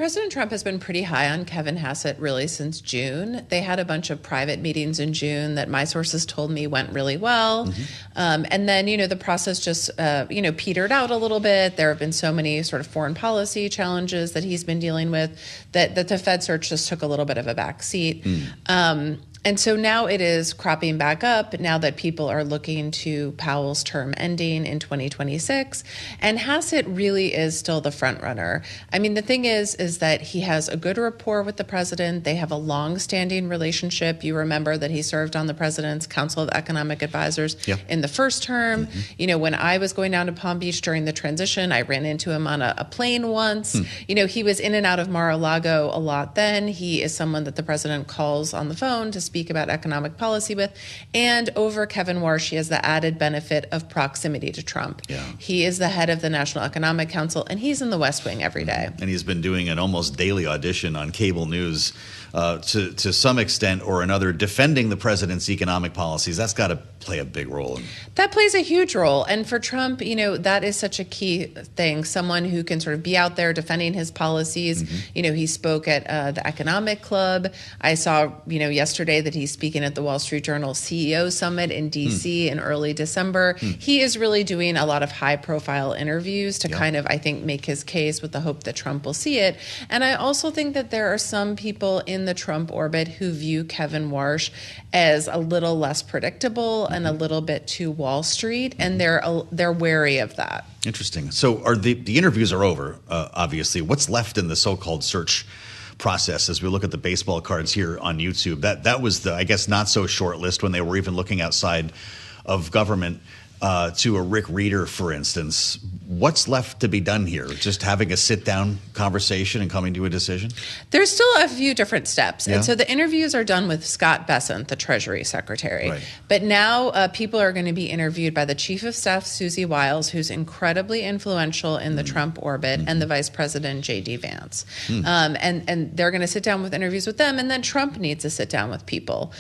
President Trump has been pretty high on Kevin Hassett really since June. They had a bunch of private meetings in June that my sources told me went really well. And then, the process just, petered out a little bit. There have been so many sort of foreign policy challenges that he's been dealing with that the Fed search just took a little bit of a backseat. And so now it is cropping back up now that people are looking to Powell's term ending in 2026. And Hassett really is still the front runner. I mean, the thing is that he has a good rapport with the president. They have a long-standing relationship. You remember that he served on the president's Council of Economic Advisors in the first term. When I was going down to Palm Beach during the transition, I ran into him on a plane once. He was in and out of Mar-a-Lago a lot then. He is someone that the president calls on the phone to speak about economic policy with. And over Kevin Warsh, he has the added benefit of proximity to Trump. He is the head of the National Economic Council, and he's in the West Wing every day. And he's been doing an almost daily audition on cable news to some extent or another, defending the president's economic policies. That's got to play a big role. That plays a huge role. And for Trump, that is such a key thing, someone who can sort of be out there defending his policies. He spoke at the Economic Club. I saw, yesterday that he's speaking at the Wall Street Journal CEO Summit in D.C. in early December. He is really doing a lot of high-profile interviews to kind of, I think, make his case with the hope that Trump will see it. And I also think that there are some people in the Trump orbit who view Kevin Warsh as a little less predictable and a little bit too Wall Street, and they're wary of that. Interesting. So are the interviews are over, obviously. What's left in the so-called search process as we look at the baseball cards here on YouTube? That was the, I guess, not so short list when they were even looking outside of government to a Rick Reeder, for instance. What's left to be done here? Just having a sit-down conversation and coming to a decision? There's still a few different steps. And so the interviews are done with Scott Bessent, the Treasury Secretary. But now people are going to be interviewed by the Chief of Staff, Susie Wiles, who's incredibly influential in the Trump orbit, and the Vice President, J.D. Vance. And they're going to sit down with interviews with them, and then Trump needs to sit down with people.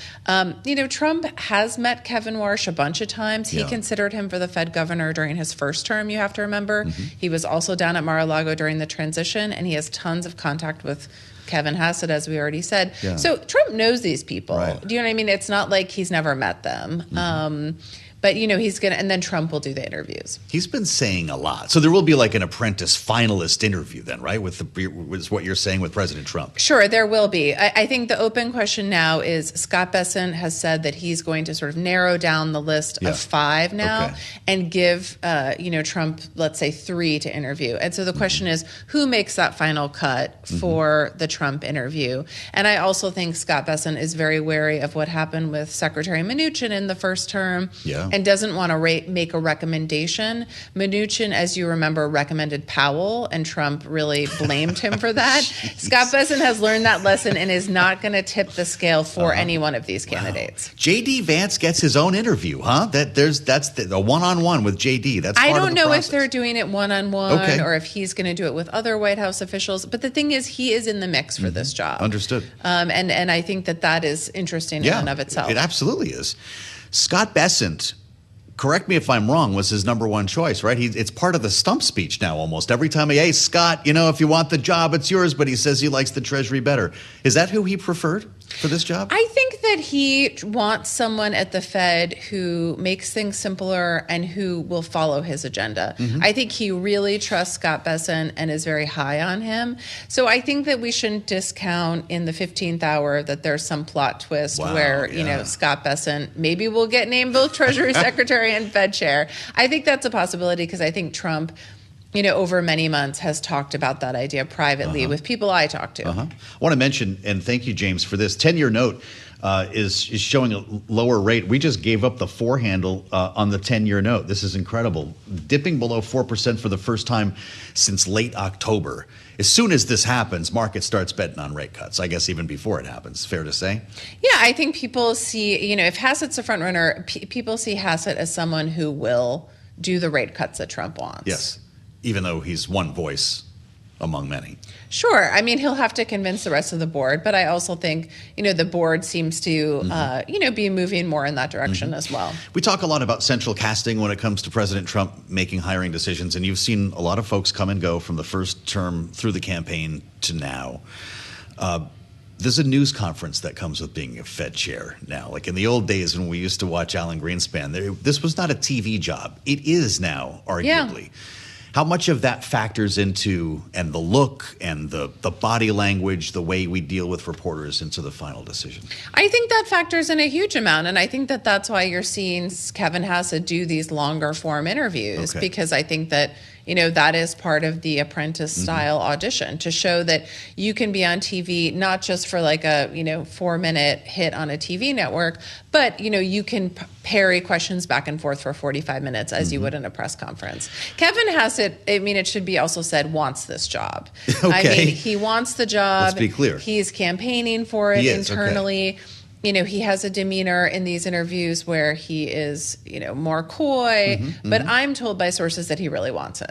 Trump has met Kevin Warsh a bunch of times. He considered him for the Fed governor during his first term, you have to remember. He was also down at Mar-a-Lago during the transition, and he has tons of contact with Kevin Hassett, as we already said. So Trump knows these people. Do you know what I mean? It's not like he's never met them. But, he's going to, and then Trump will do the interviews. He's been saying a lot. So there will be like an apprentice finalist interview then, right? With what you're saying with President Trump. Sure, there will be. I think the open question now is Scott Bessent has said that he's going to sort of narrow down the list of 5 now and give, Trump, let's say 3 to interview. And so the question is, who makes that final cut for the Trump interview? And I also think Scott Bessent is very wary of what happened with Secretary Mnuchin in the first term. And doesn't want to make a recommendation. Mnuchin, as you remember, recommended Powell, and Trump really blamed him for that. Scott Bessent has learned that lesson and is not going to tip the scale for any one of these candidates. J.D. Vance gets his own interview, huh? That's the one-on-one with J.D. That's I part don't of the know process. if they're doing it one-on-one or if he's going to do it with other White House officials. But the thing is, he is in the mix for this job. Understood. And I think that is interesting in and of itself. It absolutely is. Scott Bessent, correct me if I'm wrong, was his number one choice, right? It's part of the stump speech now almost. Every time hey, Scott, if you want the job, it's yours, but he says he likes the Treasury better. Is that who he preferred for this job? I think that he wants someone at the Fed who makes things simpler and who will follow his agenda. I think he really trusts Scott Bessent and is very high on him. So I think that we shouldn't discount in the 15th hour that there's some plot twist where, Scott Bessent maybe will get named both Treasury Secretary and Fed Chair. I think that's a possibility because I think Trump over many months has talked about that idea privately with people I talk to. I want to mention, and thank you, James, for this, 10-year note is showing a lower rate. We just gave up the 4 handle on the 10-year note. This is incredible. Dipping below 4% for the first time since late October. As soon as this happens, market starts betting on rate cuts, I guess even before it happens. Fair to say? Yeah, I think people see, if Hassett's a front runner, people see Hassett as someone who will do the rate cuts that Trump wants. Yes. Even though he's one voice among many. Sure. I mean, he'll have to convince the rest of the board, but I also think, the board seems to, be moving more in that direction as well. We talk a lot about central casting when it comes to President Trump making hiring decisions, and you've seen a lot of folks come and go from the first term through the campaign to now. There's a news conference that comes with being a Fed chair now. Like in the old days when we used to watch Alan Greenspan, this was not a TV job. It is now, arguably. Yeah. How much of that factors into, and the look and the body language, the way we deal with reporters into the final decision? I think that factors in a huge amount. And I think that that's why you're seeing Kevin Hassett do these longer form interviews, because I think that, that is part of the apprentice style audition, to show that you can be on TV, not just for like a, 4-minute hit on a TV network, but, you can parry questions back and forth for 45 minutes as you would in a press conference. Kevin Hassett, it should be also said, wants this job. He wants the job. Let's be clear. He's campaigning for it internally. He has a demeanor in these interviews where he is, more coy, but I'm told by sources that he really wants it.